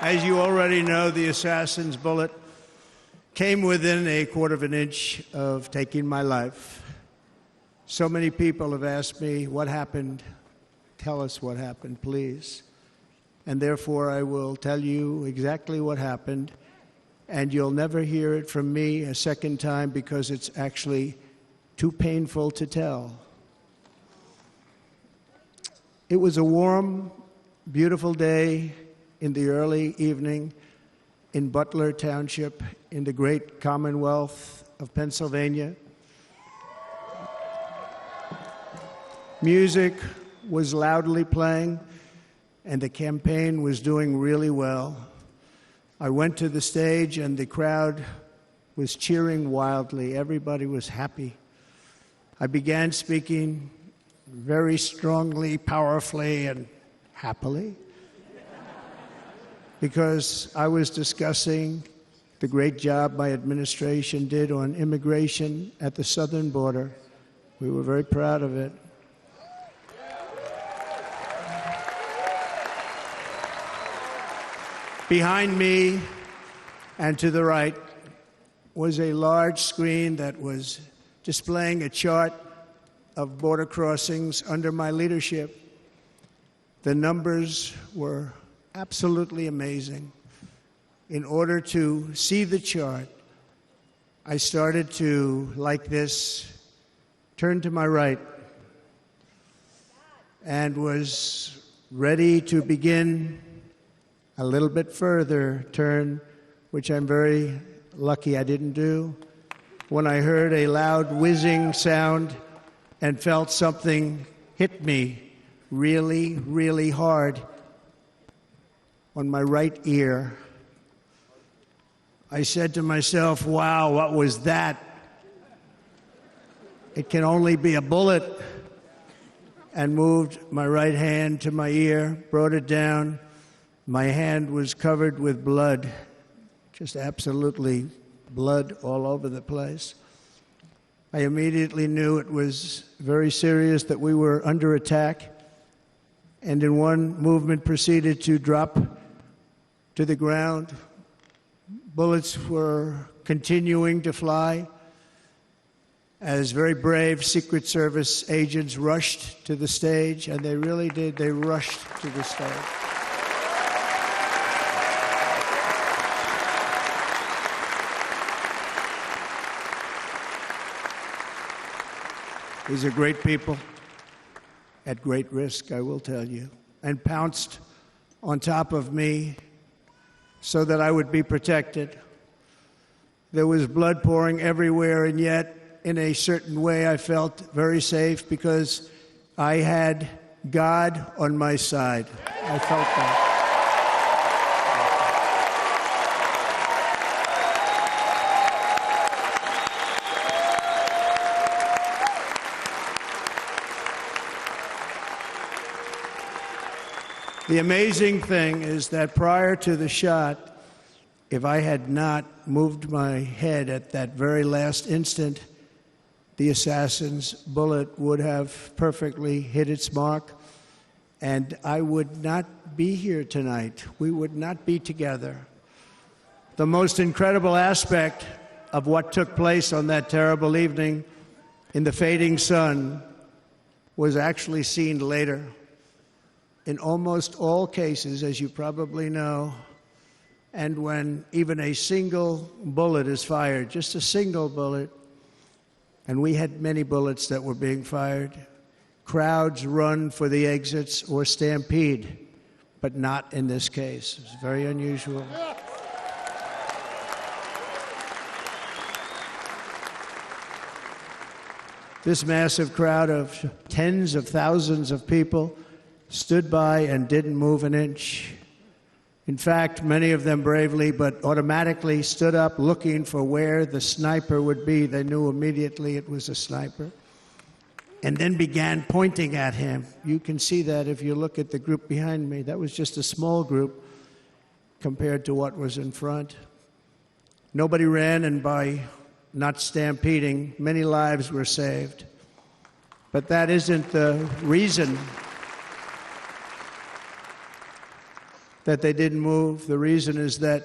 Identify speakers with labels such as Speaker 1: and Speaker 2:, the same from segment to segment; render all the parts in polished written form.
Speaker 1: As you already know, the assassin's bullet came within a quarter of an inch of taking my life. So many people have asked me, what happened? Tell us what happened, please. And therefore, I will tell you exactly what happened, and you'll never hear it from me a second time because it's actually too painful to tell. It was a warm, beautiful day in the early evening in Butler Township in the great Commonwealth of Pennsylvania. Music was loudly playing, and the campaign was doing really well. I went to the stage, and the crowd was cheering wildly. Everybody was happy. I began speaking very strongly, powerfully, and happily, because I was discussing the great job my administration did on immigration at the southern border. We were very proud of it. Behind me and to the right was a large screen that was displaying a chart of border crossings under my leadership. The numbers were absolutely amazing. In order to see the chart, I started to, like this, turn to my right and was ready to begin a little bit further turn, which I'm very lucky I didn't do, when I heard a loud whizzing sound and felt something hit me really, really hard on my right ear. I said to myself, wow, what was that? It can only be a bullet. And moved my right hand to my ear, brought it down. My hand was covered with blood, just absolutely blood all over the place. I immediately knew it was very serious, that we were under attack, and in one movement proceeded to drop to the ground. Bullets were continuing to fly as very brave Secret Service agents rushed to the stage, and they really did. They rushed to the stage. These are great people at great risk, I will tell you, and pounced on top of me so that I would be protected. There was blood pouring everywhere, and yet, in a certain way, I felt very safe because I had God on my side. I felt that. The amazing thing is that prior to the shot, if I had not moved my head at that very last instant, the assassin's bullet would have perfectly hit its mark, and I would not be here tonight. We would not be together. The most incredible aspect of what took place on that terrible evening in the fading sun was actually seen later. In almost all cases, as you probably know, and when even a single bullet is fired, just a single bullet, and we had many bullets that were being fired, crowds run for the exits or stampede, but not in this case. It's very unusual. This massive crowd of tens of thousands of people stood by and didn't move an inch. In fact, many of them bravely, but automatically stood up looking for where the sniper would be. They knew immediately it was a sniper. And then began pointing at him. You can see that if you look at the group behind me. That was just a small group compared to what was in front. Nobody ran, and by not stampeding, many lives were saved. But that isn't the reason. that they didn't move. The reason is that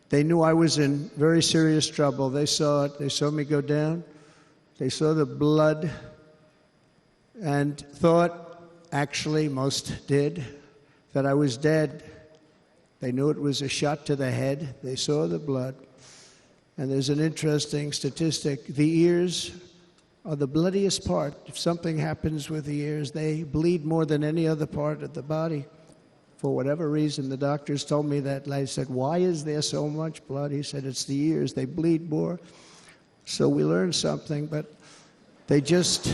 Speaker 1: they knew I was in very serious trouble. They saw it. They saw me go down. They saw the blood and thought, actually, most did, that I was dead. They knew it was a shot to the head. They saw the blood. And there's an interesting statistic. The ears are the bloodiest part. If something happens with the ears, they bleed more than any other part of the body. For whatever reason, the doctors told me that. I said, why is there so much blood? He said, it's the ears. They bleed more. So we learned something, but they just,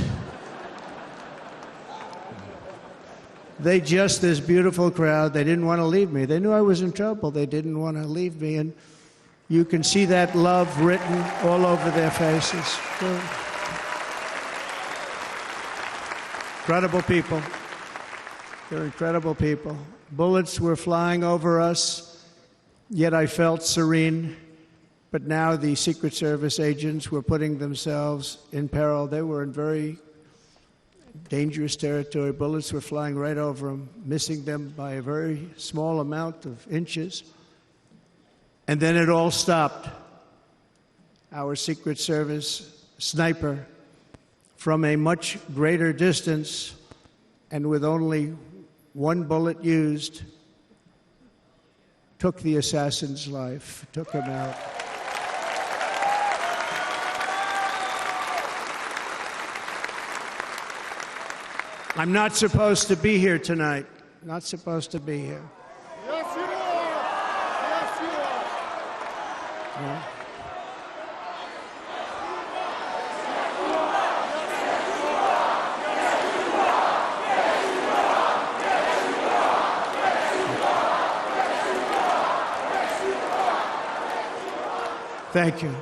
Speaker 1: this beautiful crowd, they didn't want to leave me. They knew I was in trouble. They didn't want to leave me. And you can see that love written all over their faces. Incredible people. They're incredible people. Bullets were flying over us, yet I felt serene. But now the Secret Service agents were putting themselves in peril. They were in very dangerous territory. Bullets were flying right over them, missing them by a very small amount of inches. And then it all stopped. Our Secret Service sniper, from a much greater distance and with only one bullet used, took the assassin's life, took him out. I'm not supposed to be here tonight. Not supposed to be here.
Speaker 2: Yes, you are. Yes, you are.
Speaker 1: Yeah. Thank you.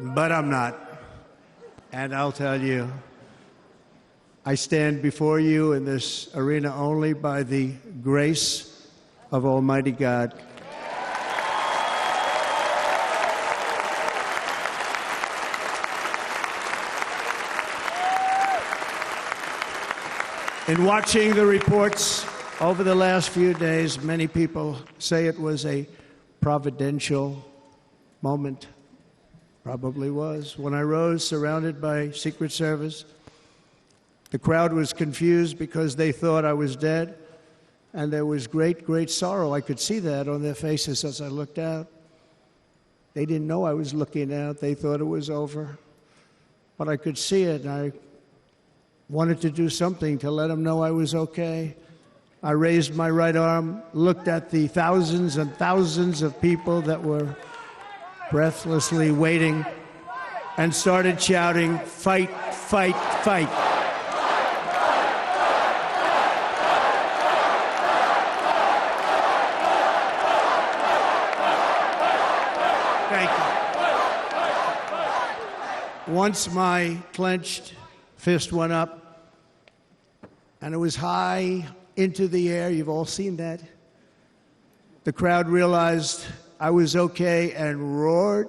Speaker 1: But I'm not. And I'll tell you, I stand before you in this arena only by the grace of Almighty God. In watching the reports over the last few days, many people say it was a providential moment. Probably was. When I rose, surrounded by Secret Service, the crowd was confused because they thought I was dead, and there was great, great sorrow. I could see that on their faces as I looked out. They didn't know I was looking out. They thought it was over. But I could see it, and I wanted to do something to let them know I was okay. I raised my right arm, looked at the thousands and thousands of people that were breathlessly waiting, and started shouting, "Fight, fight, fight." Thank you. Once my clenched fist went up, and it was high into the air. You've all seen that. The crowd realized I was okay and roared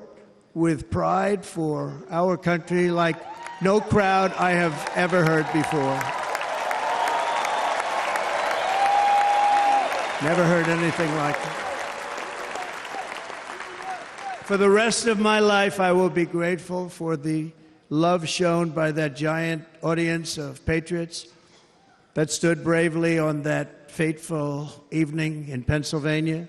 Speaker 1: with pride for our country like no crowd I have ever heard before. Never heard anything like it. For the rest of my life, I will be grateful for the love shown by that giant audience of patriots that stood bravely on that fateful evening in Pennsylvania.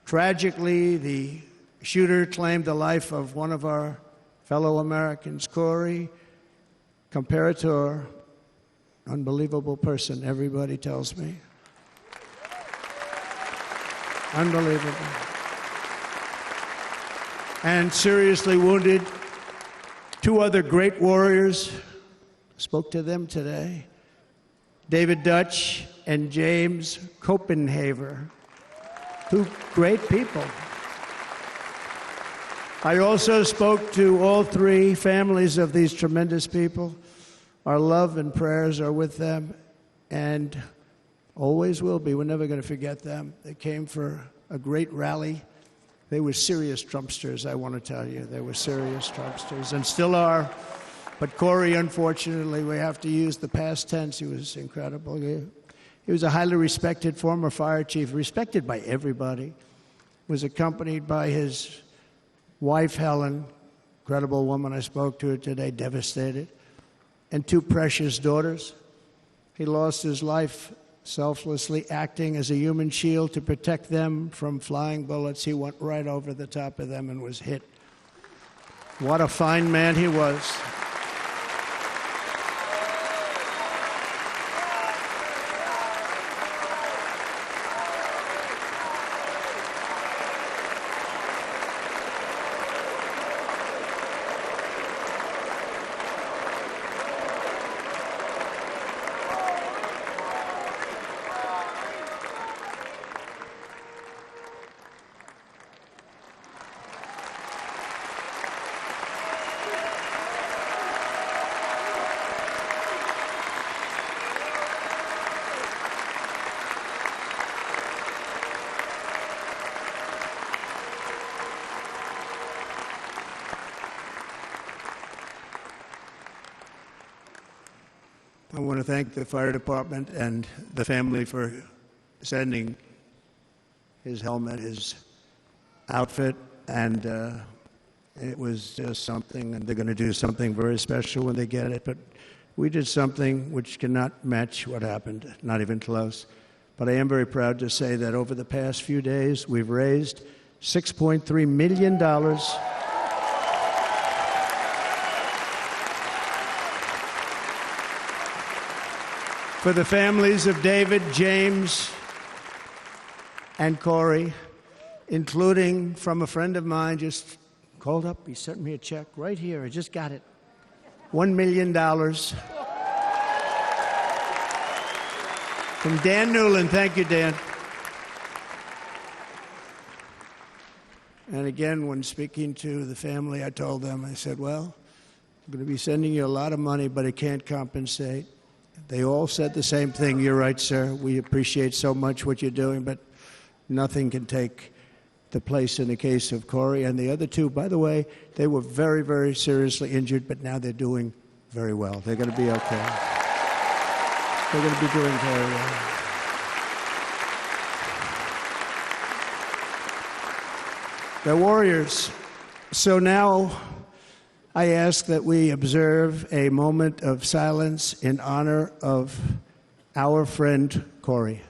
Speaker 1: Tragically, the shooter claimed the life of one of our fellow Americans, Corey Comparator. Unbelievable person, everybody tells me. Unbelievable. And seriously wounded, two other great warriors. Spoke to them today. David Dutch and James Copenhaver, two great people. I also spoke to all three families of these tremendous people. Our love and prayers are with them, and always will be. We're never going to forget them. They came for a great rally. They were serious Trumpsters, I want to tell you. They were serious Trumpsters, and still are. But Corey, unfortunately, we have to use the past tense. He was incredible. He was a highly respected former fire chief, respected by everybody. Was accompanied by his wife, Helen, incredible woman. I spoke to her today, devastated, and 2 precious daughters. He lost his life selflessly acting as a human shield to protect them from flying bullets. He went right over the top of them and was hit. What a fine man he was. I want to thank the fire department and the family for sending his helmet, his outfit, and it was just something, and they're going to do something very special when they get it. But we did something which cannot match what happened, not even close. But I am very proud to say that over the past few days, we've raised $6.3 million for the families of David, James, and Corey, including from a friend of mine just called up. He sent me a check right here. I just got it. $1 million from Dan Newland. Thank you, Dan. And again, when speaking to the family, I told them, I said, well, I'm going to be sending you a lot of money, but it can't compensate. They all said the same thing. You're right, sir. We appreciate so much what you're doing, but nothing can take the place in the case of Corey. And the other 2, by the way, they were very, very seriously injured, but now they're doing very well. They're going to be okay. They're going to be doing very well. They're warriors. So now I ask that we observe a moment of silence in honor of our friend Corey.